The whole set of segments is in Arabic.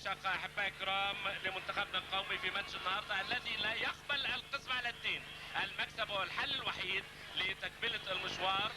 المشقة أحبائي الكرام لمنتخبنا القومي في ماتش النهارده الذي لا يقبل القسم على الدين. المكسب هو الحل الوحيد لتكملة المشوار.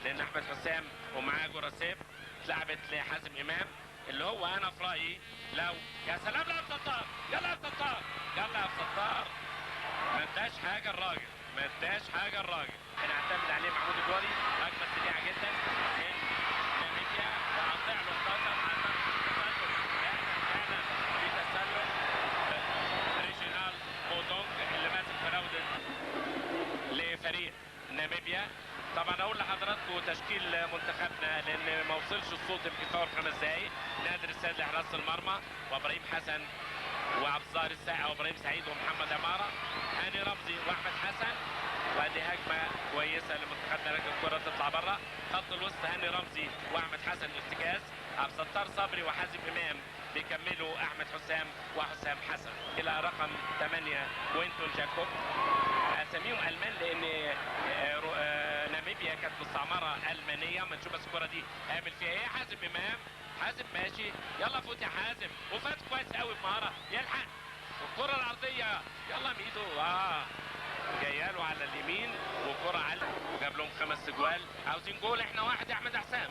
لان احمد حسام ومعاه جراسيب اتلعبت لحازم امام اللي هو انا في رايي لو يا سلام لا ستار يلا يا ستار يلا يا ستار ما اداش حاجه الراجل ما اداش حاجه الراجل. بنعتمد عليه محمود الجواري هجمه سريعه جدا من ناميبيا وقطع له القدم على تسلل في تسلل ريجينال بودونج اللي ماسك فراوده لفريق ناميبيا. طبعا اقول لحضراتكم تشكيل منتخبنا لان ما وصلش الصوت يمكن فور 5 دقايق. نادر السيد لحراسه المرمى وابراهيم حسن وعبد الظاهر الساعي وابراهيم سعيد ومحمد عماره هاني رمزي واحمد حسن. وادي هجمه كويسه لمنتخبنا لكن الكره تطلع بره خط الوسط. هاني رمزي واحمد حسن ارتكاز. عبد الستار صبري وحازم امام بيكملوا احمد حسام وحسام حسن. الى رقم 8 وينتون جاكوب. اساميهم المان لان ناميبيا كانت مستعمره المانيه. ما نشوف بس الكره دي هيعمل فيها ايه حازم امام. حازم ماشي يلا فوت يا حازم وفات كويس قوي بمهاره يلحق الكره العرضيه يلا ميدو جايه له على اليمين وكره على وجاب لهم 5 جوال. عاوزين جول احنا واحد يا احمد حسام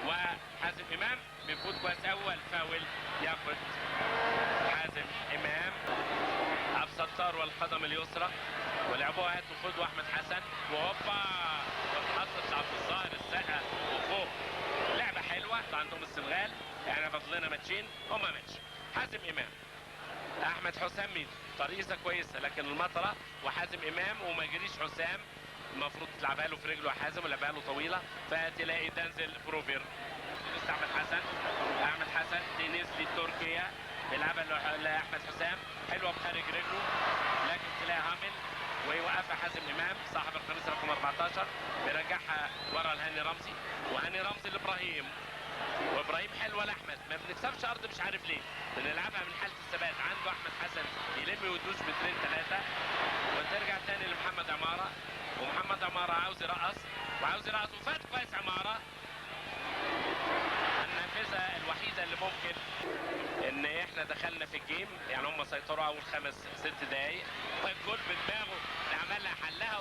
وحازم امام بيفوت كويس اول فاول ياخد حازم امام. عبد الستار والقدم اليسرى ولعبوها هات وخد واحمد حسن وهوبا واتحطت عبد الظاهر السقا وفوق. لعبه حلوه عندهم السنغال. احنا فاضلنا ماتشين هما ماتش. حازم امام احمد حسام مين طريقه كويسه لكن المطره وحازم امام وما يجريش حسام. المفروض تلعبها له في رجله حازم ولعبها له طويله فتلاقي دنزل بروفير. احمد حسن احمد حسن تنس لتركيا بيلعبها لاحمد حسام حلوه بخارج رجله لكن تلاقي هامل ويوقفها حازم امام صاحب القميص رقم 14 بيرجعها ورا لهاني رمزي وهاني رمزي لابراهيم وابراهيم حلوه لاحمد. ما بنكسبش ارض مش عارف ليه بنلعبها من حاله الثبات. عنده احمد حسن يلم ويدوس بترين 3 وترجع تاني لمحمد عماره ومحمد عماره عاوز يرقص وعاوز يرقص وفات كويس عماره. النافذه الوحيده اللي ممكن ان احنا دخلنا في الجيم يعني هم سيطروا اول 5-6 دقايق والجول بدماغه عملها حلها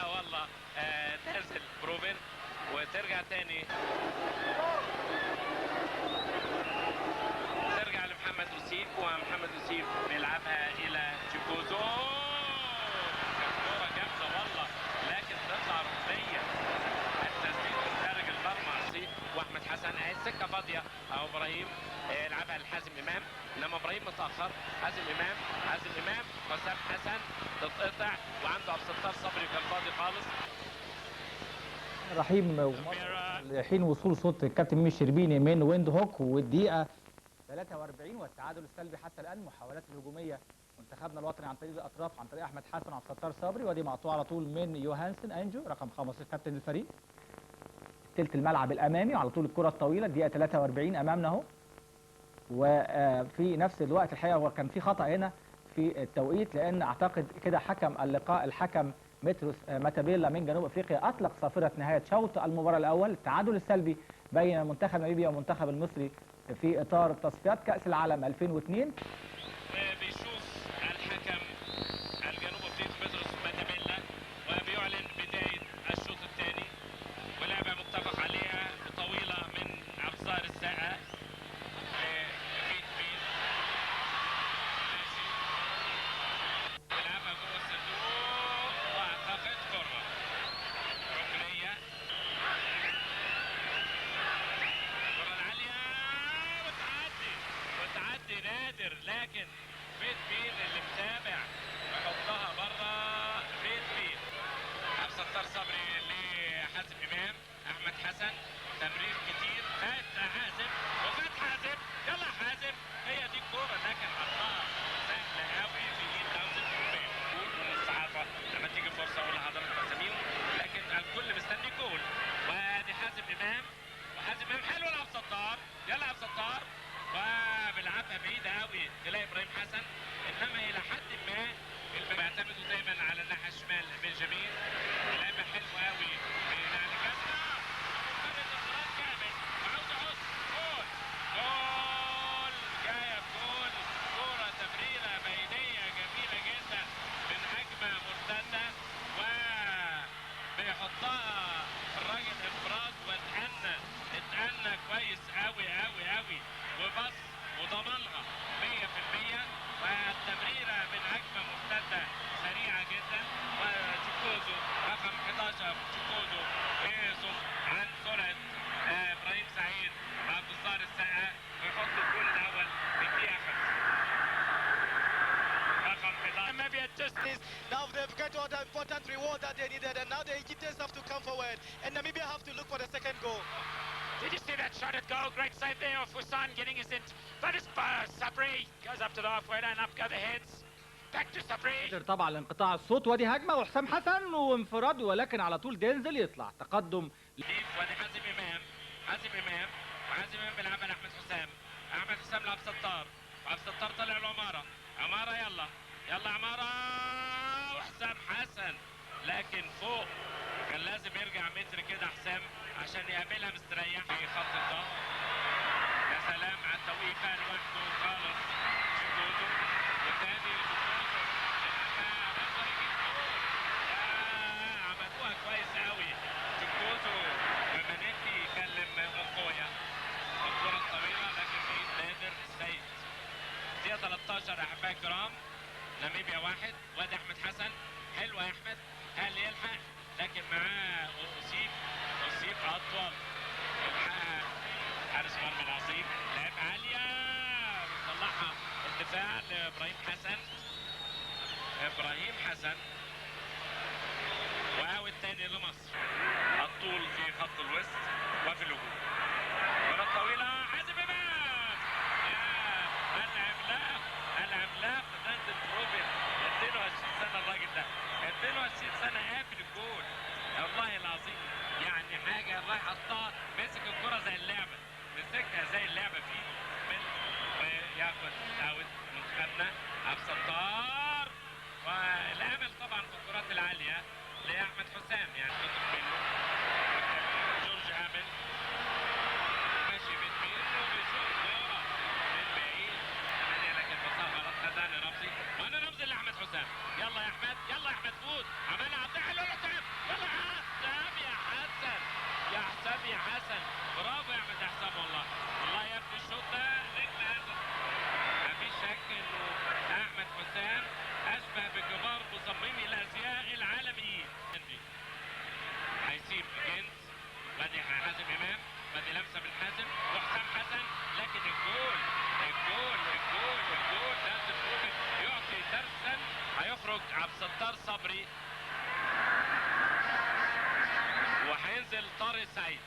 والله نازل بروفر وترجع تاني ترجع لمحمد يوسيف ومحمد يوسيف بيلعبها الى جيكوزو. كانت كوره جامده والله لكن تطلع ركنيه التسديد من خارج المرمى واحمد حسن اهي السكه فاضيه اهو ابراهيم يلعبها لحازم امام انما ابراهيم متاخر. حازم امام حسام حسن تتقطع وعنده عبد الستار صبري كان فاضي خالص. رحيم حين وصول صوت الكابتن ميمي الشربيني من ويند هوك والدقيقه 43 والتعادل السلبي حتى الان. محاولات الهجوميه منتخبنا الوطني عن طريق الاطراف عن طريق احمد حسن وعبد الستار صبري ودي مقطوعه على طول من يوهانسن انجو رقم 15 كابتن الفريق. تلت الملعب الامامي وعلى طول الكره الطويله. دقيقه 43 امامنا اهو. وفي نفس الوقت الحقيقه هو كان في خطا هنا في التوقيت، لان اعتقد كده حكم اللقاء الحكم متروس ماتابيلا من جنوب افريقيا اطلق صافره نهايه شوط المباراه الاول. التعادل السلبي بين منتخب ناميبيا والمنتخب المصري في اطار تصفيات كاس العالم 2002. وبيشوف الحكم الجنوب افريقي متروس ماتابيلا وبيعلن بدايه الشوط الثاني، ولعبه متفق عليها طويله من ابصار الساعه. بيلعبها جوه الصندوق واعتقد كره ركنيه. الكره العاليه وتعدي نادر، لكن بيت بين اللي متابع يحطها بره. بيت بين عبد الستار صبري لحازم امام. احمد حسن تمرير كتير، فات حازم وفات حازم. يلا حازم، هي دي الكوره لكن حطها سهله قوي في ايد حازم امام. جول من الصعبه لما تيجي فرصه اقول لحضرتك اساميهم، لكن الكل مستني جول. وادي حازم امام، وحازم امام حلو لعب ستار. يلا عبد الستار وبيلعبها بعيده قوي تلاقي ابراهيم حسن، انما الى حد ما بيعتمدوا دايما على الناحيه الشمال بنجامين. لعبه حلوه قوي من على الجزمه وخدت انفراد كامل وعاوز يحط جول. جول جايه بجول، كوره تمريره بينيه جميله جدا من هجمه مرتده وبيحطها الراجل انفراد اتأنى كويس قوي قوي قوي وبص وضمنها 100%. والتمريره من هجمه مرتده سريعه جدا، وتشيكوزو رقم 11 تشيكوزو يقسم عن سرعه ابراهيم سعيد وعبد الظاهر السقا ويحط الجول الاول في الدقيقه 5. رقم 11 Maybe at justice. Now they've got all the important reward that they needed, and now the Egyptians have to come forward, and Namibia have to look for the second goal. Did you see that shot at goal? Great save there of Hussein getting us in. That is Sabri. Goes up to the halfway line, up go the heads. Back to Sabri. قدر طبعا لانقطاع الصوت. ودي هجمه وحسام حسن وانفراد، ولكن على طول دينزل يطلع تقدم. وادي حازم امام. حازم امام وحازم امام بيلعبها لاحمد حسام. احمد حسام لعب ستار، وعبد الستار طلع له عماره. عماره يلا عماره وحسام حسن، لكن فوق كان لازم يرجع متر كده حسام عشان يقابلها مستريح في خط الظهر. يا سلام على التوقيفه لوحده خالص. شيكوزو والتاني شيكوزو نظر يجيب جول. عملوها كويس قوي شيكوزو ومانيتي يكلم انكويا. الكره الطويله لكن بايد نادر السيد. دقيقه 13 احبائي الكرام، ناميبيا 1. وادي احمد حسن، حلوه يا احمد، هل يلحق؟ لكن معاه أصيب اطول. يلحقها حارس مرمى العظيم، لعب عاليه وطلعها الدفاع لابراهيم حسن. واو الثاني لمصر. الطول في خط الوسط وفي الهجوم. كره طويله حازم امام. العملاق ناندل روبن، 22 سنه الراجل ده، 22 سنه قافل الجول والله العظيم. يعني حاجه الله حطها، مسك الكره زي اللعبه، مسكها زي اللعبه فيه وياخد اوت منتخبنا. عبد الستار والامل طبعا في الكرات العاليه لاحمد حسام، يعني تطلب منه جورج امل ماشي بالميل وبيشوط كوره من بعيد 8، لكن بصها غلط. خدها رمزي وانا رمزي لاحمد حسام. يلا يا احمد، يلا يا احمد فوت، عملها عطيه حلوه لحسام. يلا حسام يا حسن، يا حسام يا حسن، برافو يا احمد يا حسام. والله يا ابني الشوط ده رجل هدف. مفيش شك انه احمد حسام اشبه بكبار مصممي الازياء العالميين. هيسيب جنس، وادي حازم امام، وادي لمسه من حازم وحسام حسن، لكن الجول لازم روبن يعطي درسا. هيخرج عبد الستار صبري وهينزل طارق سعيد.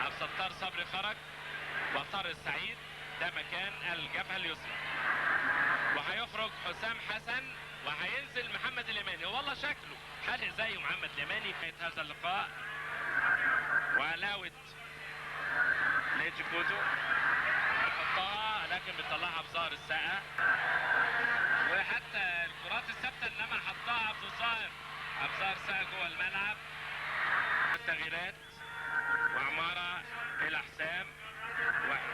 عبد الستار صبري خرج وطارق سعيد ده مكان الجبهه اليسرى، وهيخرج حسام حسن وهينزل محمد اليماني. والله شكله حالق زي محمد اليماني في هذا اللقاء. ولاوت لجيكوزو يحطها لكن بيطلعها بظهر الساقة، وحتى الكرات الثابته انما حطها بظهر ساقة جوه الملعب. التغييرات وعماره الى حسام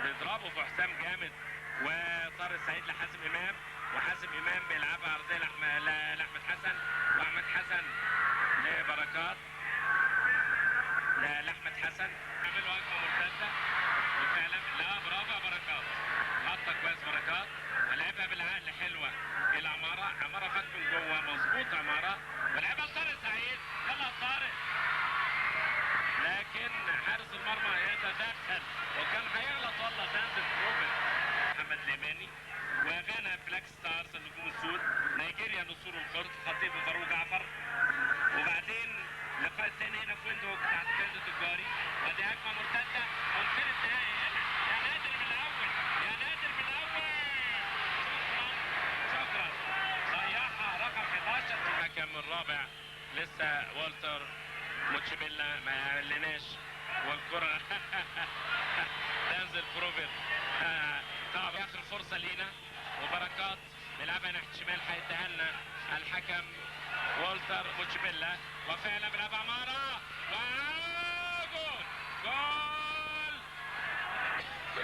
بيضربوا في حسام جامد، وطارق سعيد لحازم امام، وحازم امام بيلعبها ارضيه لاحمد حسن، واحمد حسن لبركات لاحمد حسن عملوا هجمه مرتده وفعلا لا برافو يا بركات، حطها كويس بركات ولعبها بالعقل حلوه الى عماره فك من جوه مظبوط عماره ولعبها لطارق سعيد. يلا طارق، لكن حارس المرمى يتدخل وكان هيغلط والله. تنزل بروفن محمد ليماني وغانا بلاك ستارز النجوم السود، نيجيريا نسور القرد خطيب فاروق جعفر. وبعدين اللقاء الثاني هنا في ويندهوك تحت قيادة الجاري، ودي هجمة مرتدة ومثير النهائي هنا. يا نادر من الأول، يا نادر من الأول. شكرا ضيعها رقم 11. الحكم الرابع لسه والتر موتشيبيلا ما يعلناش، والكرة تنزل بروفن. طبعا اخر فرصة لينا وبركات بيلعبها ناحية الشمال، هيديها لنا الحكم والتر موتشيبيلا، وفعلا بيلعبها عمارة وجول جول.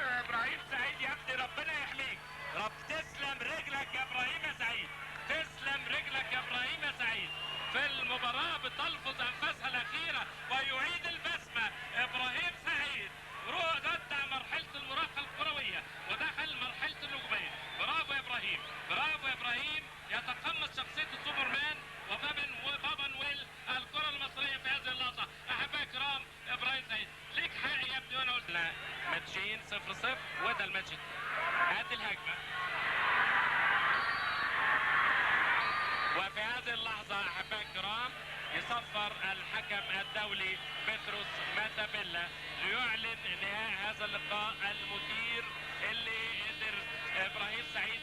ابراهيم سعيد يا ابني ربنا يحميك، رب تسلم رجلك يا ابراهيم يا سعيد، تسلم رجلك يا ابراهيم يا سعيد. في المباراة بتلفظ انفاسها الاخيرة ويعيد البسمة ابراهيم سعيد، ودع مرحلة المراهقة الكروية ودخل مرحلة النجومية. برافو يا ابراهيم، برافو يا ابراهيم، يتقمص شخصية السوبرمان وبابا نويل الكرة المصرية في هذه اللحظة. احبائي الكرام ابراهيم سعيد ليك حق يا ابني، وانا قلت لا ماتشين 0-0 وده الماتش. هات الهجمة، وفي هذه اللحظة أحبائي الكرام يصفر الحكم الدولي بطرس ماتابيلا ليعلن انهاء هذا اللقاء المثير اللي قدر ابراهيم سعيد